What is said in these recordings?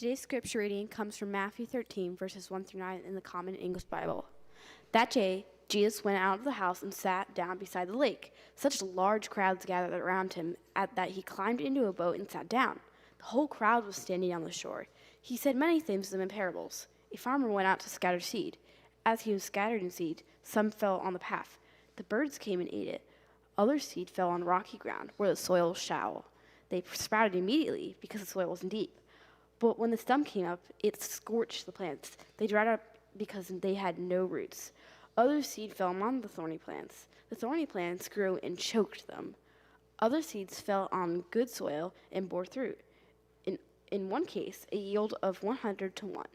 Today's scripture reading comes from Matthew 13, verses 1 through 9 in the Common English Bible. That day, Jesus went out of the house and sat down beside the lake. Such large crowds gathered around him that he climbed into a boat and sat down. The whole crowd was standing on the shore. He said many things to them in parables. A farmer went out to scatter seed. As he was scattering seed, some fell on the path. The birds came and ate it. Other seed fell on rocky ground, where the soil was shallow. They sprouted immediately because the soil wasn't deep. But when the storm came up, it scorched the plants. They dried up because they had no roots. Other seed fell among the thorny plants. The thorny plants grew and choked them. Other seeds fell on good soil and bore fruit. In one case, a yield of 100 to 1.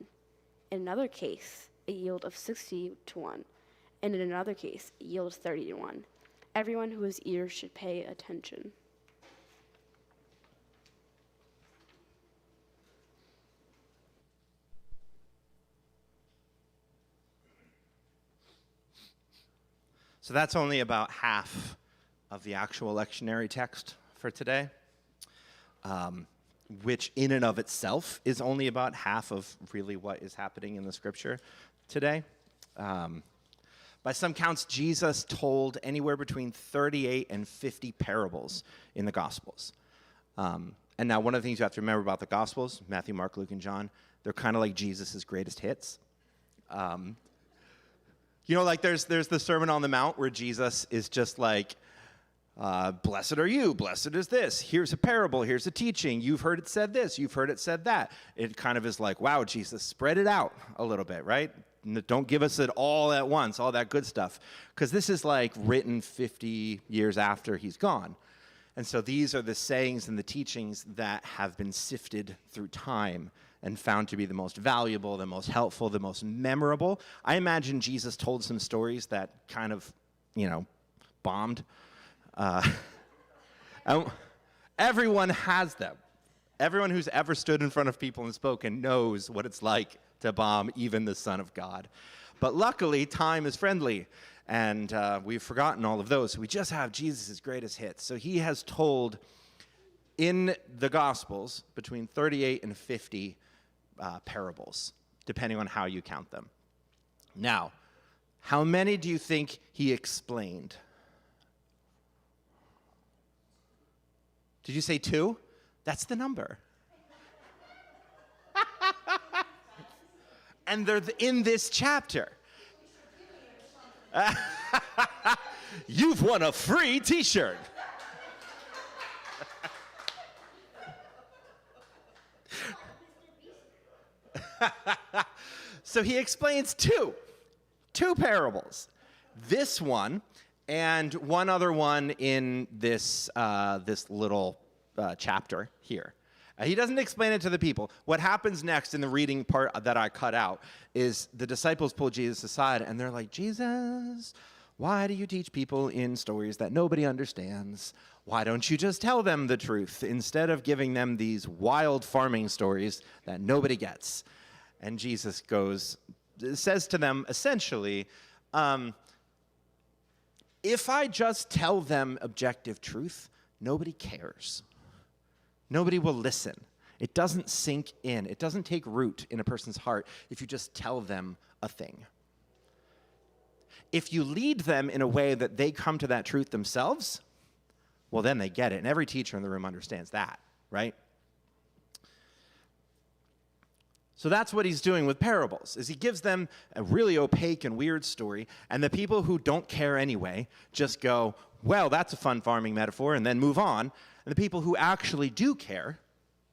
In another case, a yield of 60 to 1. And in another case, a yield of 30 to 1. Everyone who has ears should pay attention. So that's only about half of the actual lectionary text for today, which in and of itself is only about half of really what is happening in the scripture today. By some counts, Jesus told anywhere between 38 and 50 parables in the Gospels. And now one of the things you have to remember about the Gospels, Matthew, Mark, Luke, and John, they're kind of like Jesus' greatest hits. Like there's the Sermon on the Mount where Jesus is just like, blessed are you, blessed is this. Here's a parable, here's a teaching. You've heard it said this, you've heard it said that. It kind of is like, wow, Jesus, spread it out a little bit, right? Don't give us it all at once, all that good stuff. Because this is like written 50 years after he's gone. And so these are the sayings and the teachings that have been sifted through time and found to be the most valuable, the most helpful, the most memorable. I imagine Jesus told some stories that kind of, bombed. Everyone has them. Everyone who's ever stood in front of people and spoken knows what it's like to bomb even the Son of God. But luckily, time is friendly, and we've forgotten all of those. So we just have Jesus' greatest hits. So he has told in the Gospels between 38 and 50 parables, depending on how you count them. Now, how many do you think he explained? Did you say 2? That's the number. And they're in this chapter. You've won a free t-shirt. So he explains two parables. This one and one other one in this little chapter here. He doesn't explain it to the people. What happens next in the reading part that I cut out is the disciples pull Jesus aside and they're like, Jesus, why do you teach people in stories that nobody understands? Why don't you just tell them the truth instead of giving them these wild farming stories that nobody gets? And Jesus says to them essentially, if I just tell them objective truth, nobody cares. Nobody will listen. It doesn't sink in. It doesn't take root in a person's heart if you just tell them a thing. If you lead them in a way that they come to that truth themselves, well, then they get it. And every teacher in the room understands that, right? So that's what he's doing with parables, is he gives them a really opaque and weird story, and the people who don't care anyway just go, well, that's a fun farming metaphor, and then move on. And the people who actually do care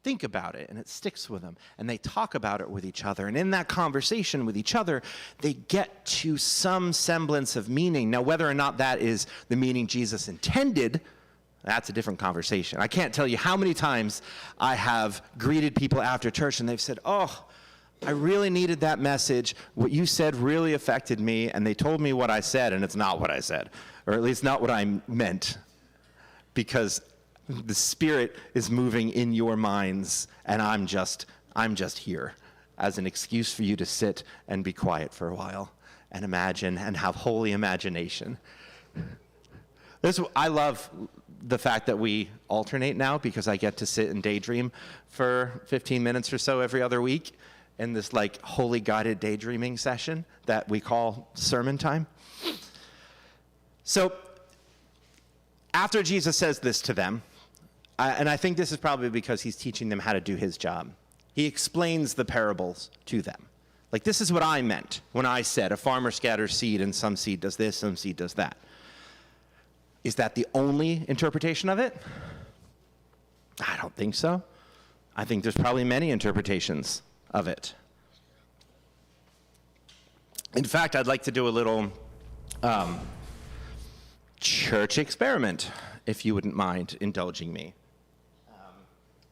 think about it, and it sticks with them, and they talk about it with each other. And in that conversation with each other, they get to some semblance of meaning. Now, whether or not that is the meaning Jesus intended, that's a different conversation. I can't tell you how many times I have greeted people after church, and they've said, oh, I really needed that message. What you said really affected me, and they told me what I said, and it's not what I said, or at least not what I meant, because the Spirit is moving in your minds, and I'm just here as an excuse for you to sit and be quiet for a while and imagine and have holy imagination. I love the fact that we alternate now because I get to sit and daydream for 15 minutes or so every other week in this like holy guided daydreaming session that we call sermon time. So after Jesus says this to them, and I think this is probably because he's teaching them how to do his job, he explains the parables to them. Like, this is what I meant when I said a farmer scatters seed and some seed does this, some seed does that. Is that the only interpretation of it? I don't think so. I think there's probably many interpretations of it. In fact, I'd like to do a little church experiment, if you wouldn't mind indulging me.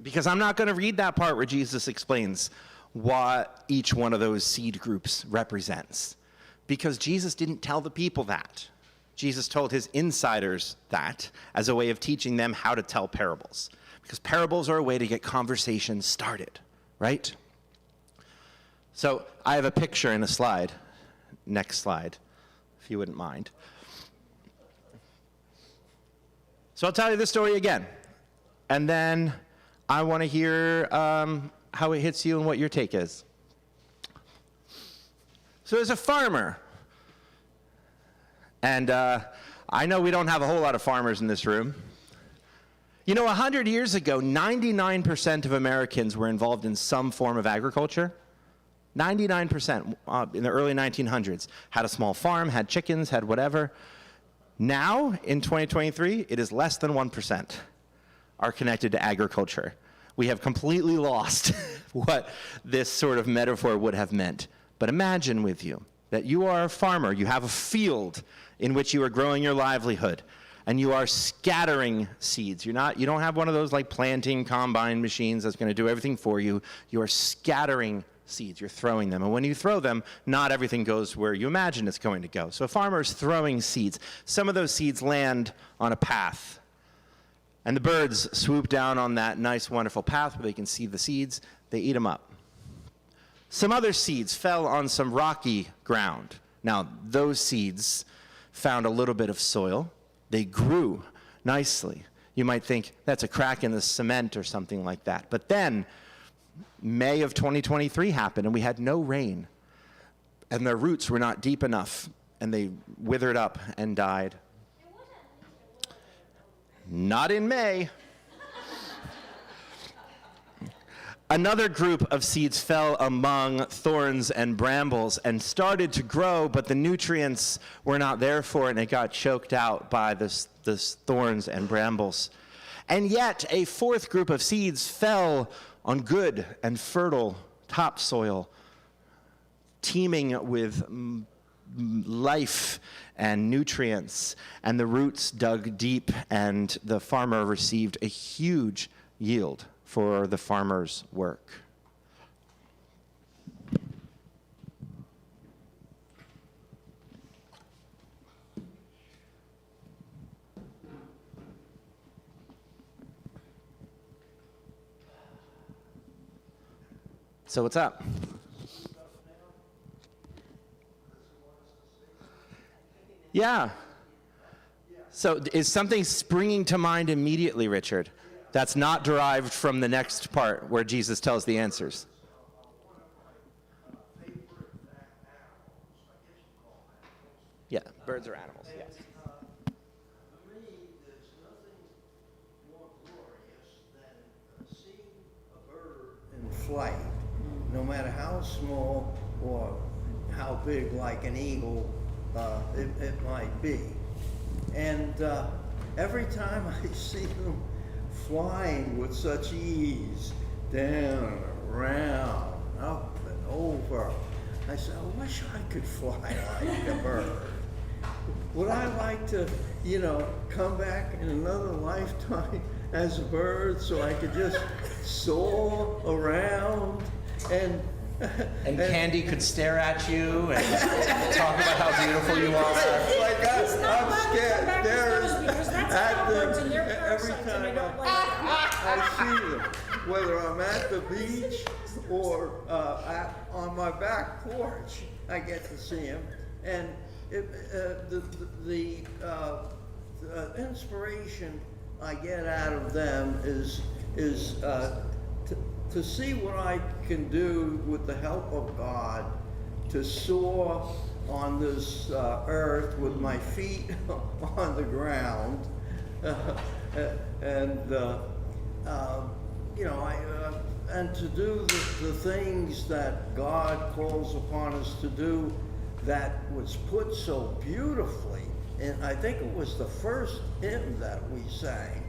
Because I'm not going to read that part where Jesus explains what each one of those seed groups represents. Because Jesus didn't tell the people that. Jesus told his insiders that as a way of teaching them how to tell parables. Because parables are a way to get conversations started, right? So I have a picture in a slide. Next slide, if you wouldn't mind. So I'll tell you the story again. And then I want to hear how it hits you and what your take is. So there's a farmer. And I know we don't have a whole lot of farmers in this room. You know, 100 years ago, 99% of Americans were involved in some form of agriculture. 99% in the early 1900s had a small farm, had chickens, had whatever. Now, in 2023, it is less than 1% are connected to agriculture. We have completely lost what this sort of metaphor would have meant. But imagine with you that you are a farmer, you have a field in which you are growing your livelihood, and you are scattering seeds. You don't have one of those like planting combine machines that's going to do everything for you. You are scattering seeds, you're throwing them. And when you throw them, not everything goes where you imagine it's going to go. So a farmer is throwing seeds. Some of those seeds land on a path. And the birds swoop down on that nice, wonderful path where they can see the seeds. They eat them up. Some other seeds fell on some rocky ground. Now, those seeds found a little bit of soil. They grew nicely. You might think that's a crack in the cement or something like that. But then May of 2023 happened, and we had no rain. And their roots were not deep enough, and they withered up and died. Not in May. Another group of seeds fell among thorns and brambles and started to grow, but the nutrients were not there for it, and it got choked out by this thorns and brambles. And yet, a fourth group of seeds fell on good and fertile topsoil, teeming with life and nutrients, and the roots dug deep, and the farmer received a huge yield for the farmer's work. So what's up? Yeah. So is something springing to mind immediately, Richard, that's not derived from the next part where Jesus tells the answers? Yeah, birds are animals, yes. For me, there's nothing more glorious than seeing a bird in flight, no matter how small or how big, like an eagle, it might be. And every time I see them flying with such ease, down, around, up and over, I say, I wish I could fly like a bird. Would I like to, come back in another lifetime as a bird so I could just soar around and Candy could stare at you and talk about how beautiful you are. Like I'm scared. Because that's how birds and their Every parasites, and I time don't like that. I see them, whether I'm at the beach or on my back porch, I get to see them. And the inspiration I get out of them is to see what I can do with the help of God to soar on this earth with my feet on the ground, and you know, and to do the things that God calls upon us to do, that was put so beautifully. And I think it was the first hymn that we sang.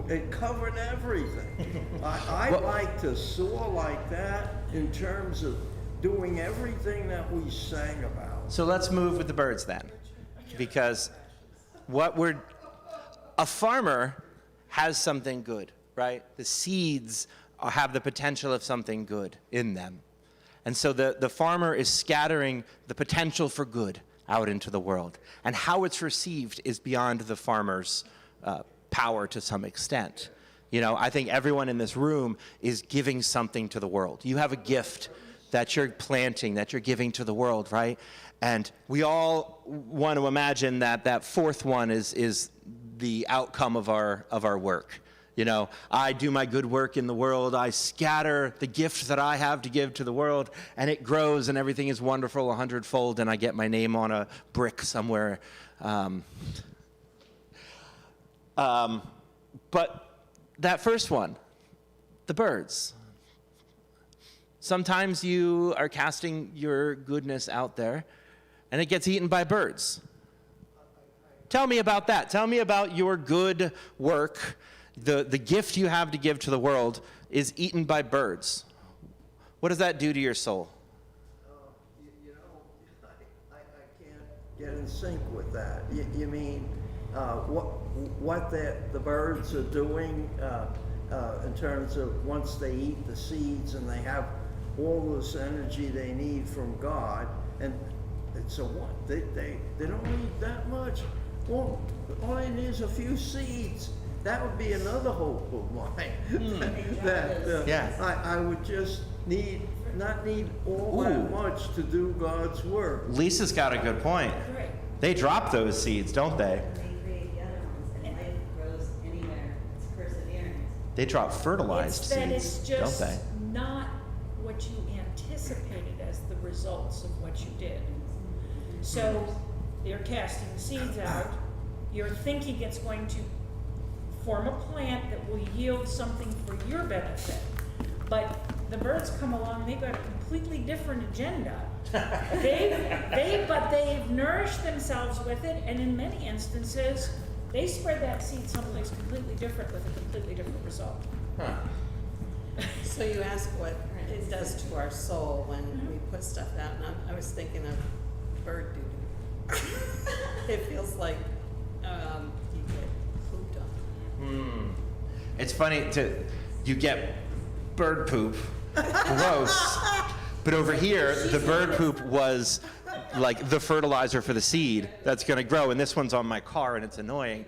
It covered everything. I like to soar like that in terms of doing everything that we sang about. So let's move with the birds then, because a farmer has something good, right? The seeds have the potential of something good in them. And so the farmer is scattering the potential for good out into the world. And how it's received is beyond the farmer's power to some extent. You know, I think everyone in this room is giving something to the world. You have a gift that you're planting, that you're giving to the world, right? And we all want to imagine that that fourth one is the outcome of our work. You know, I do my good work in the world, I scatter the gift that I have to give to the world, and it grows and everything is wonderful 100-fold, and I get my name on a brick somewhere. But that first one, the birds. Sometimes you are casting your goodness out there, and it gets eaten by birds. Tell me about that. Tell me about your good work. The gift you have to give to the world is eaten by birds. What does that do to your soul? You know, I can't get in sync with that. You mean what the birds are doing in terms of once they eat the seeds and they have all this energy they need from God, and so what? They don't need that much. Well, all they need is a few seeds. That would be another hope of mine. I would just not need all that much to do God's work. Lisa's got a good point. Right. They drop those seeds, don't they? They create the other ones, and life grows anywhere. It's perseverance. They drop fertilized seeds, It's don't they? not what you anticipated as the results of what you did. So they're casting the seeds out. You're thinking it's going to form a plant that will yield something for your benefit. But the birds come along, they've got a completely different agenda. They've nourished themselves with it, and in many instances, they spread that seed someplace completely different with a completely different result. Huh. So you ask what it does to our soul when we put stuff out, and I was thinking of bird doo-doo. It feels like you get pooped on. It's funny you get bird poop, gross, but over here the bird poop was like the fertilizer for the seed that's going to grow, and this one's on my car and it's annoying.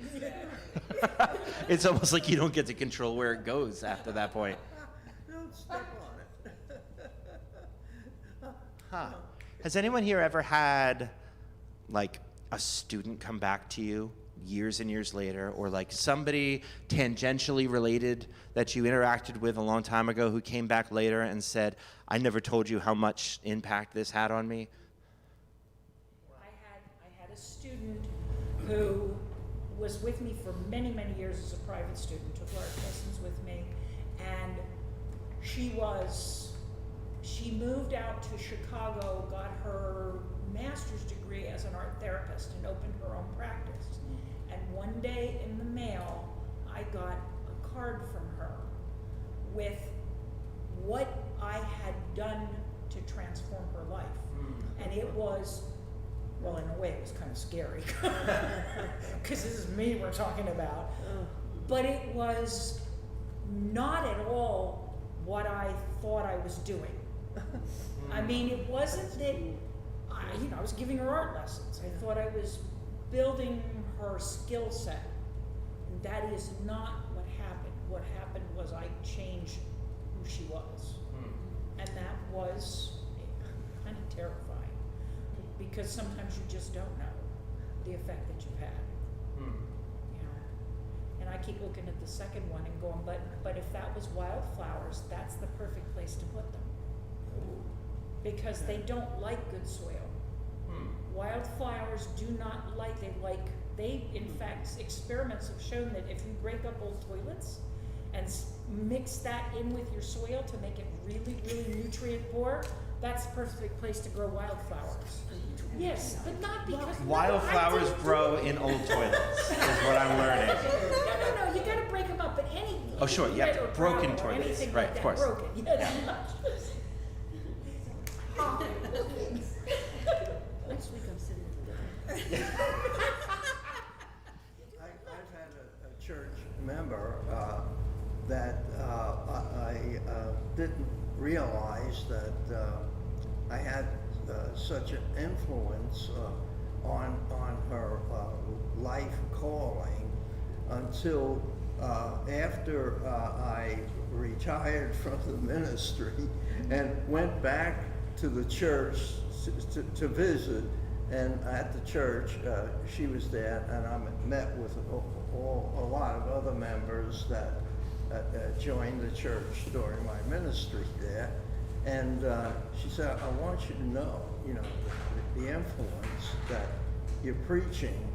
It's almost like you don't get to control where it goes after that point. Don't step on it. Huh. Has anyone here ever had like a student come back to you years and years later, or like somebody tangentially related that you interacted with a long time ago who came back later and said, I never told you how much impact this had on me? I had a student who was with me for many, many years as a private student, took art lessons with me, and she moved out to Chicago, got her master's degree as an art therapist, and opened her own practice. And one day in the mail, I got a card from her with what I had done to transform her life. And it was, well, in a way, it was kind of scary, because this is me we're talking about. But it was not at all what I thought I was doing. I mean, it wasn't that I was giving her art lessons. I thought I was building her skill set. And that is not what happened. What happened was I changed who she was. And that was kind of terrifying, because sometimes you just don't know the effect that you've had. You know? And I keep looking at the second one and going, but if that was wildflowers, that's the perfect place to put them. Because they don't like good soil. Wildflowers do not like, they in fact, experiments have shown that if you break up old toilets and mix that in with your soil to make it really, really nutrient poor, that's the perfect place to grow wildflowers. Yes, but not because Wildflowers grow in old toilets, is what I'm learning. No, you gotta break them up, but any. Oh, sure, yeah, lid or broken trowel or toilets, anything right, like of that, course. broken, yes. Next week I'm sitting at the I've had a church member that I didn't realize that I had such an influence on her life calling until after I retired from the ministry and went back to the church to visit. And at the church, she was there, and I met with a lot of other members that joined the church during my ministry there. And she said, I want you to know, the influence that your preaching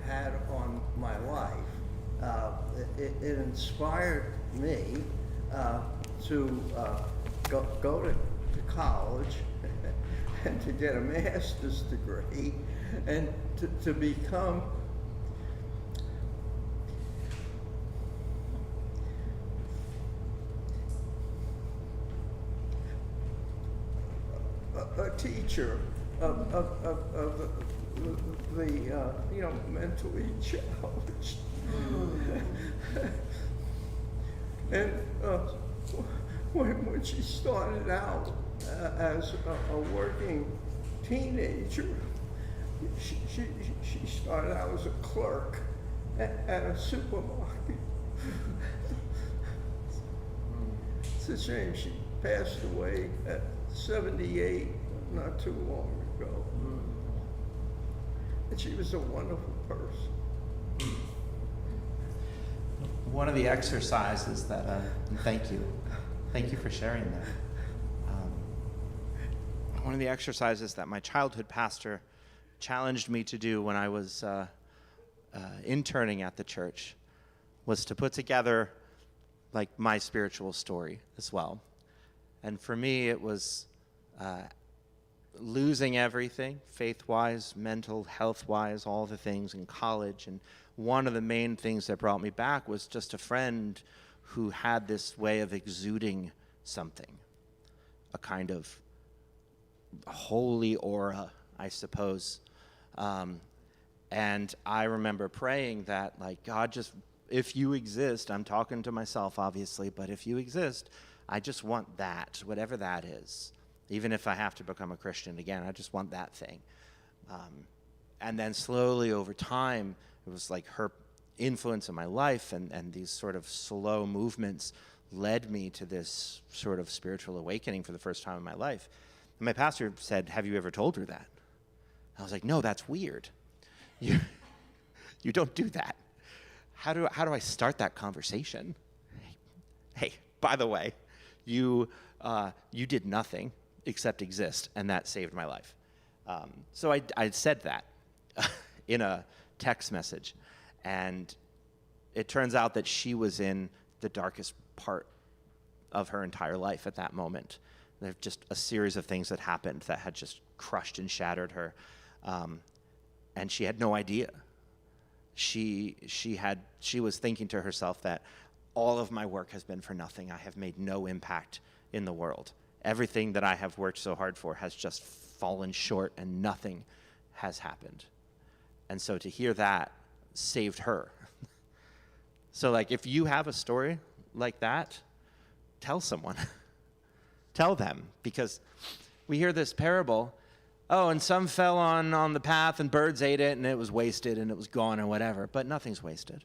had on my life. It inspired me to go to college and to get a master's degree and to become a teacher of the mentally challenged. And when she started out as a working teenager, she started out as a clerk at a supermarket. It's a shame she passed away at 78 not too long ago. And she was a wonderful person. One of the exercises that, thank you for sharing that. One of the exercises that my childhood pastor challenged me to do when I was interning at the church was to put together like my spiritual story as well. And for me, it was losing everything, faith-wise, mental health-wise, all the things in college. And one of the main things that brought me back was just a friend who had this way of exuding something, a kind of holy aura, I suppose. And I remember praying that, like, God, just, if you exist, I'm talking to myself, obviously, but if you exist, I just want that, whatever that is. Even if I have to become a Christian again, I just want that thing. And then slowly over time, it was like her influence in my life and these sort of slow movements led me to this sort of spiritual awakening for the first time in my life. And my pastor said, have you ever told her that? I was like, no, that's weird. You don't do that. How do I start that conversation? Hey, by the way, you did nothing except exist, and that saved my life. So I said that in a text message, and it turns out that she was in the darkest part of her entire life at that moment. There's just a series of things that happened that had just crushed and shattered her, and she had no idea. She was thinking to herself that all of my work has been for nothing. I have made no impact in the world. Everything that I have worked so hard for has just fallen short, and nothing has happened. And so to hear that saved her. So, like, if you have a story like that, tell someone. Tell them, because we hear this parable, oh, and some fell on the path and birds ate it and it was wasted and it was gone or whatever. But nothing's wasted.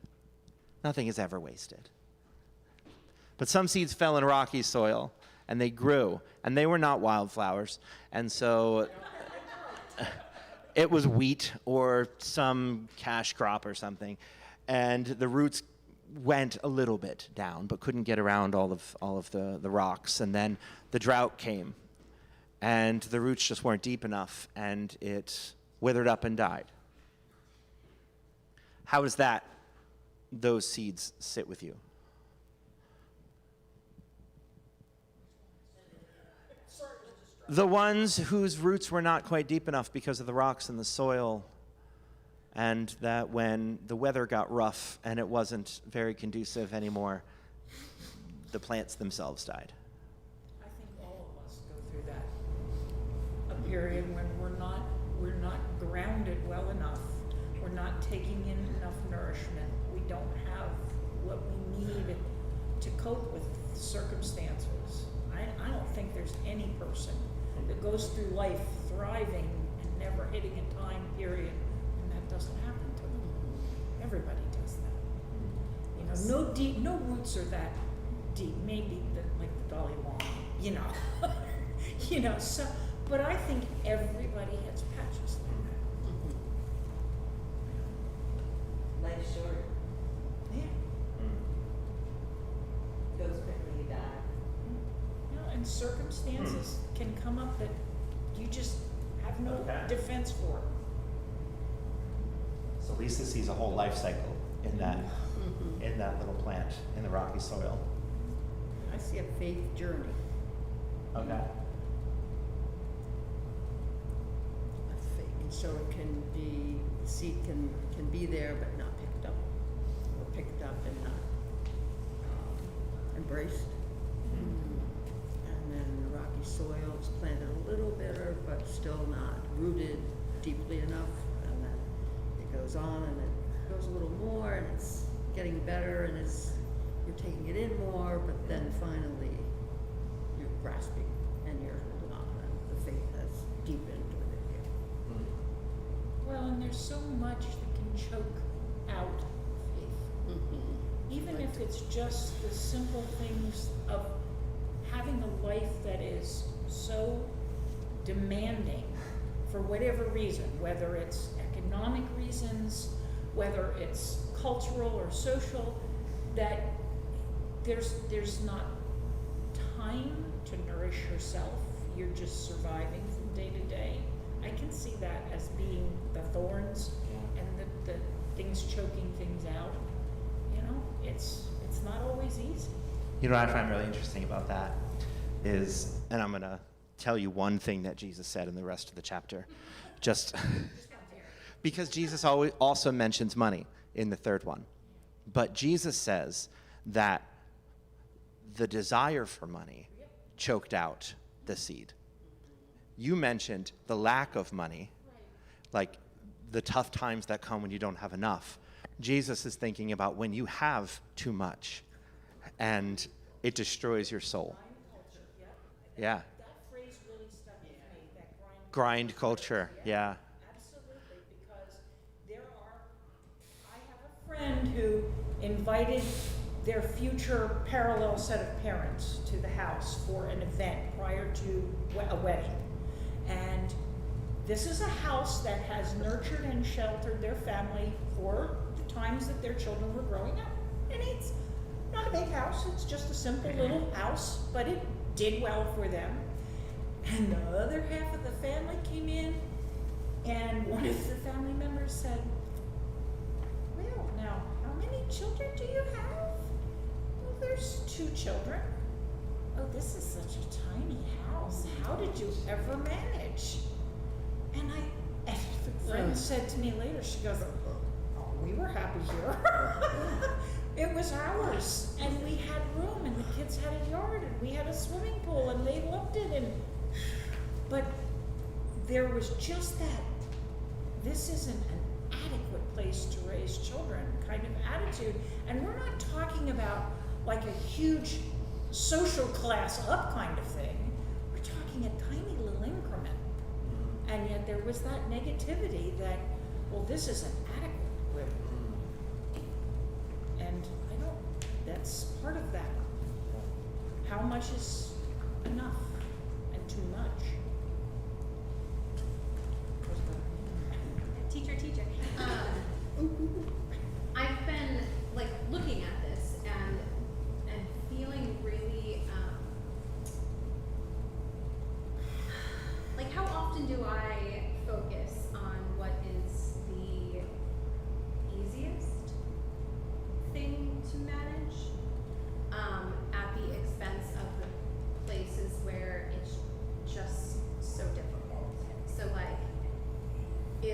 Nothing is ever wasted. But some seeds fell in rocky soil and they grew, and they were not wildflowers. And so it was wheat or some cash crop or something. And the roots went a little bit down, but couldn't get around all of the rocks. And then the drought came, and the roots just weren't deep enough, and it withered up and died. How does those seeds sit with you? The ones whose roots were not quite deep enough because of the rocks and the soil, and that when the weather got rough and it wasn't very conducive anymore, the plants themselves died. I think all of us go through that. A period when we're not grounded well enough. We're not taking in enough nourishment. We don't have what we need to cope with circumstances. I don't think there's any person that goes through life thriving and never hitting a time period when that doesn't happen to them. Everybody does that. No roots are that deep. Maybe like the Dalai Lama, So, but I think everybody has patches like that. Life's short, Yeah. goes quickly, you die. And circumstances can come up that you just have no defense for. So Lisa sees a whole life cycle in that little plant in the rocky soil. I see a faith journey. Okay. A faith, and so it can be, the seed can be there but not picked up, or picked up and not embraced. And then the rocky soil is planted a little better, but still not rooted deeply enough. And then it goes on and it goes a little more, and it's getting better, and you're taking it in more, but then finally you're grasping and you're holding on, and the faith has deepened within you. Well, and there's so much that can choke out faith. Even if it's just the simple things of having a life that is so demanding for whatever reason, whether it's economic reasons, whether it's cultural or social, that there's not time to nourish yourself. You're just surviving from day to day. I can see that as being the thorns and the things choking things out. It's not always easy. You know what I find really interesting about that is, and I'm going to tell you one thing that Jesus said in the rest of the chapter, just because Jesus also mentions money in the third one. But Jesus says that the desire for money choked out the seed. You mentioned the lack of money, like the tough times that come when you don't have enough. Jesus is thinking about when you have too much and it destroys your soul. Yeah. That phrase really stuck with me, that Grind culture, yeah. Absolutely, because I have a friend who invited their future parallel set of parents to the house for an event prior to a wedding. And this is a house that has nurtured and sheltered their family for the times that their children were growing up. And it's not a big house, it's just a simple little house, but it did well for them. And the other half of the family came in, and one of the family members said, "Well, now, how many children do you have?" "Well, there's 2 children." "Oh, this is such a tiny house. How did you ever manage?" And the friend said to me later, she goes, "Oh, we were happy here." It was ours, and we had room, and the kids had a yard, and we had a swimming pool, and they loved it. But there was just that, this isn't an adequate place to raise children kind of attitude. And we're not talking about like a huge social class up kind of thing. We're talking a tiny little increment. And yet there was that negativity that, well, this isn't adequate. And that's part of that. How much is enough and too much? Teacher. I've been looking at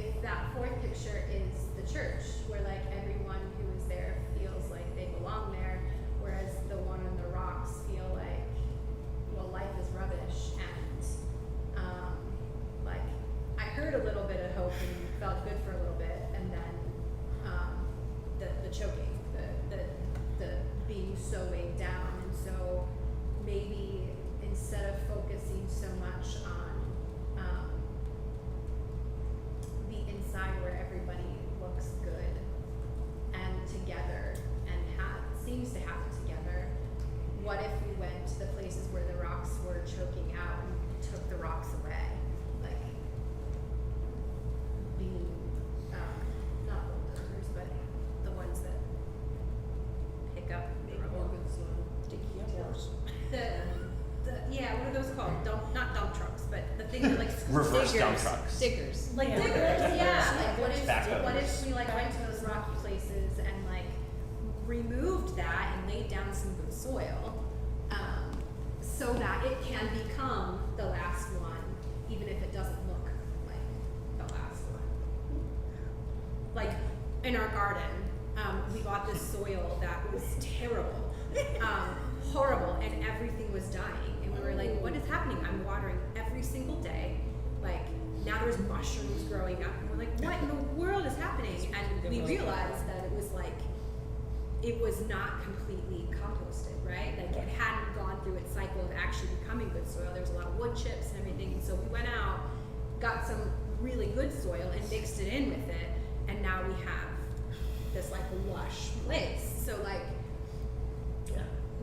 if that fourth picture is the church, where like everyone who is there feels like they belong there, whereas the one on the rocks feel like, well, life is rubbish, and like I heard a little bit of hope and felt good for a little bit, and then the choking, the being so weighed down, and so maybe instead of focusing so much on the inside where everybody looks good and together and seems to have it together, what if we went to the places where the rocks were choking out and took the rocks away? Like being, not bulldozers, but the ones that pick up the rubble. Yeah, what are those called? Not dump trucks, but the thing that like Reverse dump diggers. trucks. Diggers. Like diggers, yeah. Like what Backhoes. if we like went to those rocky places and like removed that and laid down some good soil, so that it can become the last one, even if it doesn't look like the last one. Like in our garden, we got this soil that was terrible, horrible, and everything was dying. And we were like, what is happening? I'm watering every single day. Like now there's mushrooms growing up. And we're like, what in the world is happening? And we realized that it was like, it was not completely composted, right? Like it hadn't gone through its cycle of actually becoming good soil. There was a lot of wood chips and everything. And so we went out, got some really good soil and mixed it in with it. And now we have this like lush place. So like,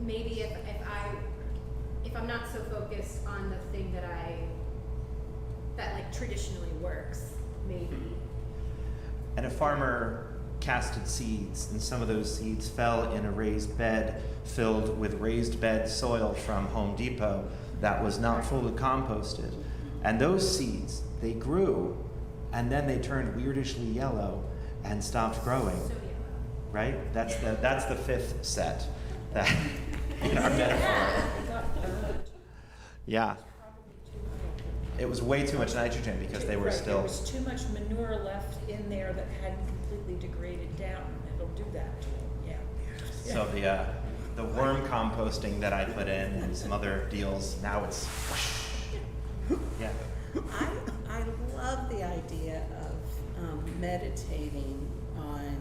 maybe if I'm not so focused on the thing that like traditionally works, maybe. And a farmer casted seeds, and some of those seeds fell in a raised bed filled with raised bed soil from Home Depot that was not fully composted. And those seeds, they grew, and then they turned weirdishly yellow and stopped growing. So yellow. Right? That's the fifth set that in our metaphor. Yeah. It was way too much nitrogen because they were Right, still. There was too much manure left in there that hadn't completely degraded down. It'll do that to it, yeah. So the worm composting that I put in and some other deals, now it's yeah. I love the idea of meditating on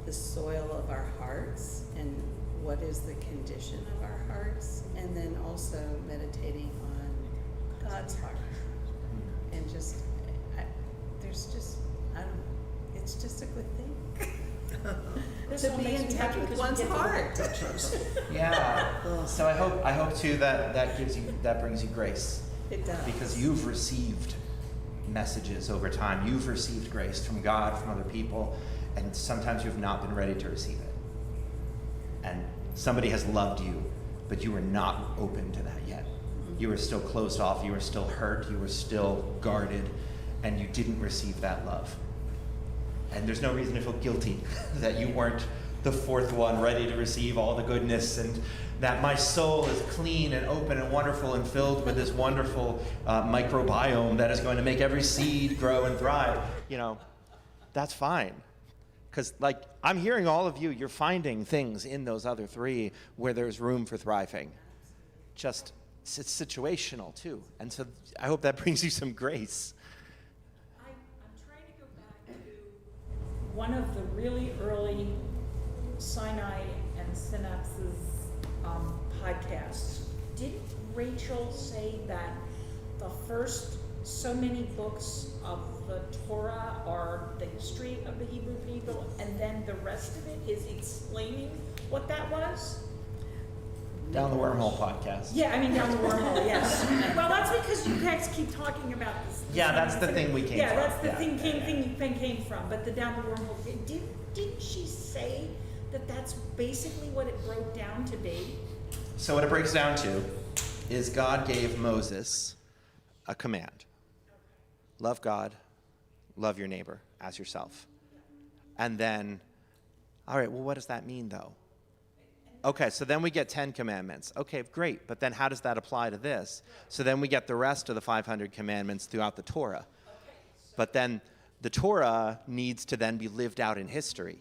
the soil of our hearts and what is the condition of our hearts, and then also meditating on God's heart. And just, it's just a good thing. This To all be makes in me touch happy with because we one's get the heart. pictures. Yeah. So I hope too that brings you grace. It does. Because you've received messages over time. You've received grace from God, from other people, and sometimes you've not been ready to receive it. And somebody has loved you, but you were not open to that yet. You were still closed off, you were still hurt, you were still guarded, and you didn't receive that love. And there's no reason to feel guilty that you weren't the fourth one ready to receive all the goodness, and that my soul is clean and open and wonderful and filled with this wonderful microbiome that is going to make every seed grow and thrive. You know, that's fine. Because, like, I'm hearing all of you, you're finding things in those other three where there's room for thriving. Just, it's situational, too. And so I hope that brings you some grace. I'm trying to go back to one of the really early Sinai and Synapses podcasts. Didn't Rachel say that the first so many books of the Torah are the history of the Hebrew people, and then the rest of it is explaining what that was? Down the Wormhole podcast. Yeah, I mean down the wormhole, yes. Well, that's because you guys keep talking about this. Yeah, that's the thing we came Yeah, from. that's the Yeah. thing came from. But the down the wormhole, didn't she say that that's basically what it broke down to be? So what it breaks down to is God gave Moses a command. Love God, love your neighbor as yourself. And then, all right, well, what does that mean, though? Okay, so then we get 10 commandments. Okay, great, but then how does that apply to this? So then we get the rest of the 500 commandments throughout the Torah. But then the Torah needs to then be lived out in history.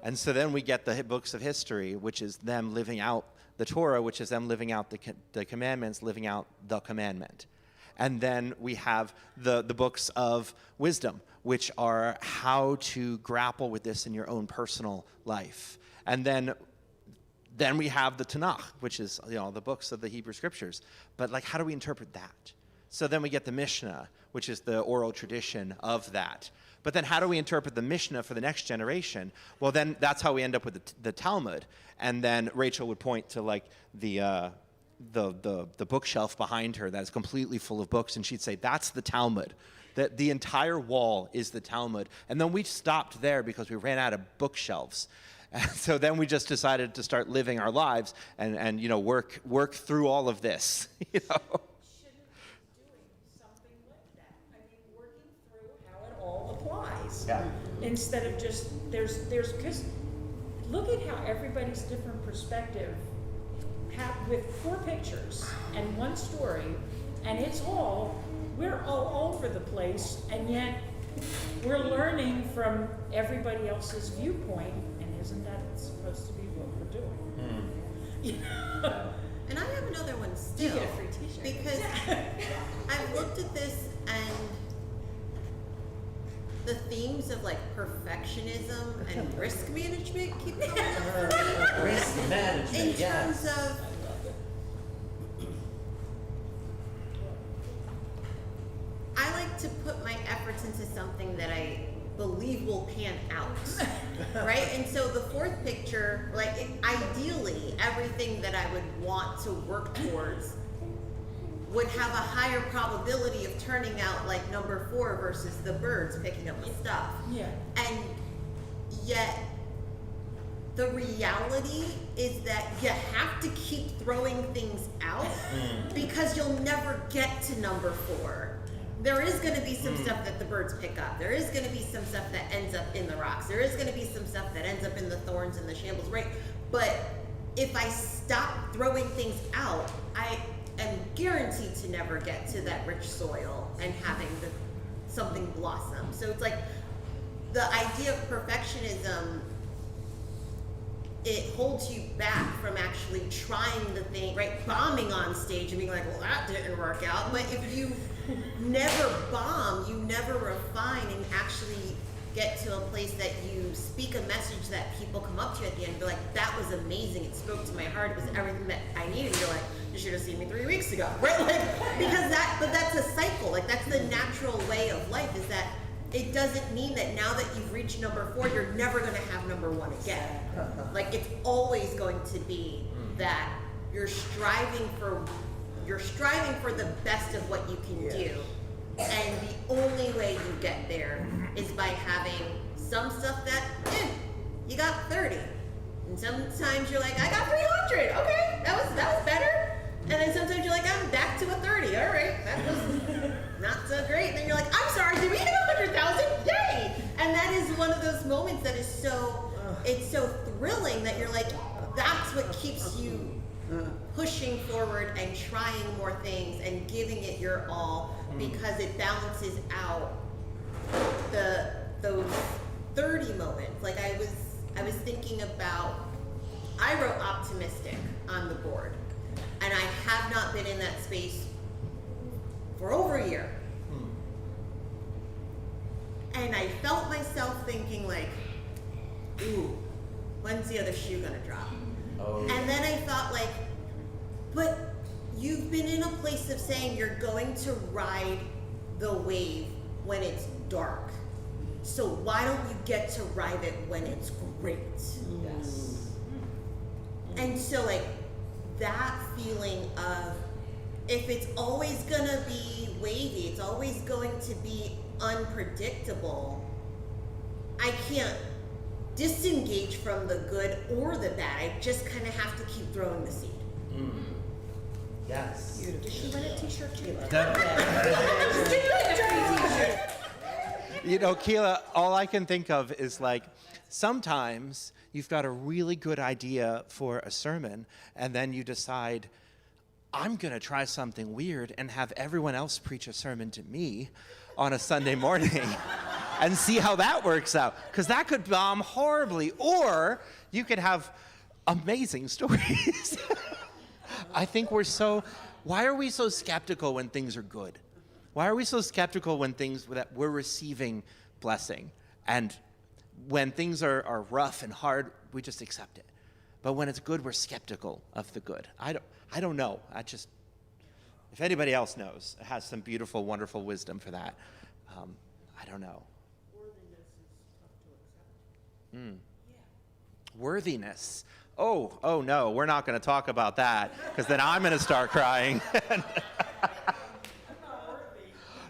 And so then we get the books of history, which is them living out the Torah, which is them living out the commandments, living out the commandment. And then we have the books of wisdom, which are how to grapple with this in your own personal life. And then we have the Tanakh, which is, the books of the Hebrew scriptures. But like, how do we interpret that? So then we get the Mishnah, which is the oral tradition of that. But then how do we interpret the Mishnah for the next generation? Well, then that's how we end up with the Talmud. And then Rachel would point to like the bookshelf behind her that is completely full of books, and she'd say, that's the Talmud. That the entire wall is the Talmud. And then we stopped there because we ran out of bookshelves. And so then we just decided to start living our lives and work through all of this. Shouldn't be doing something like that. I mean, working through how it all applies. Yeah. Instead of just, because look at how everybody's different perspective with 4 pictures and 1 story, and we're all over the place, and yet we're learning from everybody else's viewpoint, and isn't that supposed to be what we're doing? You know? And I have another one still. You get a free t-shirt. Because I've looked at this and the themes of like perfectionism and risk management keep coming up for me. Risk management, In terms of I like to put my efforts into something that I believe will pan out, right? And so the 4th picture, like ideally, everything that I would want to work towards would have a higher probability of turning out like number 4 versus the birds picking up the stuff. Yeah. And yet, the reality is that you have to keep throwing things out because you'll never get to number 4. There is going to be some stuff that the birds pick up. There is going to be some stuff that ends up in the rocks. There is going to be some stuff that ends up in the thorns and the shambles, right? But if I stop throwing things out, I am guaranteed to never get to that rich soil and having something blossom. So it's like the idea of perfectionism, it holds you back from actually trying the thing, right? Bombing on stage and being like, well, that didn't work out. But if you never bomb, you never refine and actually get to a place that you speak a message that people come up to you at the end and be like, that was amazing, it spoke to my heart, it was everything that I needed. You're like, you should have seen me 3 weeks ago, right? Like, because but that's a cycle, like that's the natural way of life, is that it doesn't mean that now that you've reached number 4, you're never gonna have number 1 again. Like it's always going to be that you're striving for the best of what you can do. And the only way you get there is by having some stuff that, you got 30. And sometimes you're like, I got 300. Okay, that was better. And then sometimes you're like, I'm back to a 30. All right, that was not so great. Then you're like, I'm sorry, did we hit 100,000? Yay! And that is one of those moments that is it's so thrilling that you're like, that's what keeps you pushing forward and trying more things and giving it your all, because it balances out those 30 moments. Like I was thinking about, I wrote optimistic on the board, and I have not been in that space for over a year. And I felt myself thinking like, ooh, when's the other shoe gonna drop? And then I thought like, but you've been in a place of saying you're going to ride the wave when it's dark. So why don't you get to ride it when it's great? Yes. And so like that feeling of, if it's always gonna be wavy, it's always going to be unpredictable, I can't disengage from the good or the bad. I just kind of have to keep throwing the seed. Yes. Did she win a t-shirt too? Keela, all I can think of is like, sometimes you've got a really good idea for a sermon, and then you decide, I'm going to try something weird and have everyone else preach a sermon to me on a Sunday morning. and see how that works out. Because that could bomb horribly. Or you could have amazing stories. I think why are we so skeptical when things are good? Why are we so skeptical when that we're receiving blessing? And when things are rough and hard, we just accept it. But when it's good, we're skeptical of the good. I don't know. If anybody else knows, has some beautiful, wonderful wisdom for that, I don't know. Worthiness is tough to accept. Worthiness. Oh no, we're not going to talk about that, because then I'm going to start crying.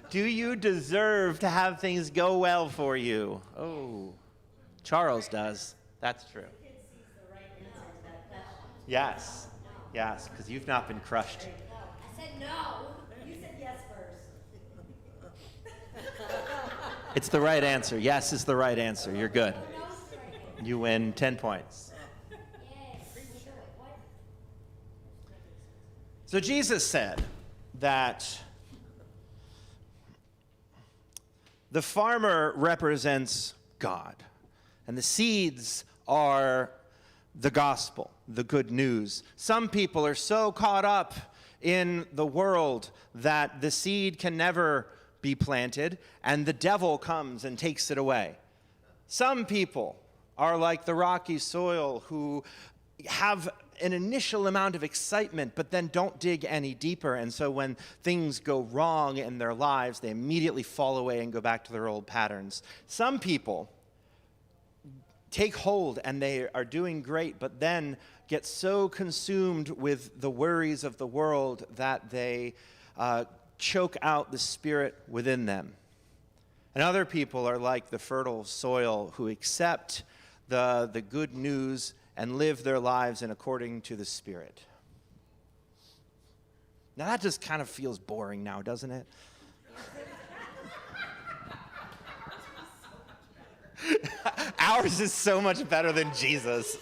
Do you deserve to have things go well for you? Oh, Charles does. That's true. Yes, because you've not been crushed. I said no. You said yes first. It's the right answer. Yes is the right answer. You're good. You win 10 points. So Jesus said that the farmer represents God, and the seeds are the gospel, the good news. Some people are so caught up in the world that the seed can never be planted, and the devil comes and takes it away. Some people are like the rocky soil who have an initial amount of excitement, but then don't dig any deeper. And so when things go wrong in their lives, they immediately fall away and go back to their old patterns. Some people take hold and they are doing great, but then get so consumed with the worries of the world that they choke out the spirit within them. And other people are like the fertile soil who accept the good news and live their lives in according to the Spirit. Now that just kind of feels boring now, doesn't it? Ours is so much better than Jesus.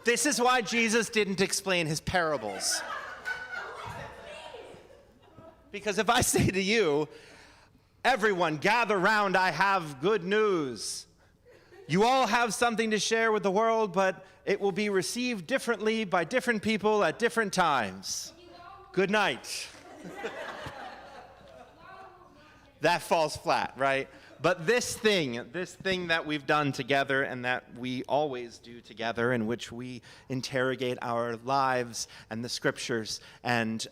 This is why Jesus didn't explain his parables. Because if I say to you, everyone gather round, I have good news. You all have something to share with the world, but it will be received differently by different people at different times. Good night. That falls flat, right? But this thing that we've done together and that we always do together, in which we interrogate our lives and the scriptures and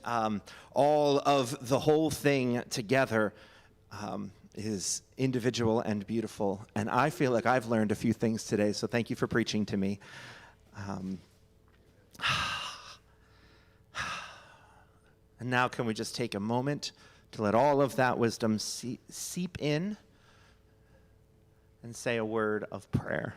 all of the whole thing together, is individual and beautiful. And I feel like I've learned a few things today, so thank you for preaching to me. And now can we just take a moment to let all of that wisdom seep in and say a word of prayer.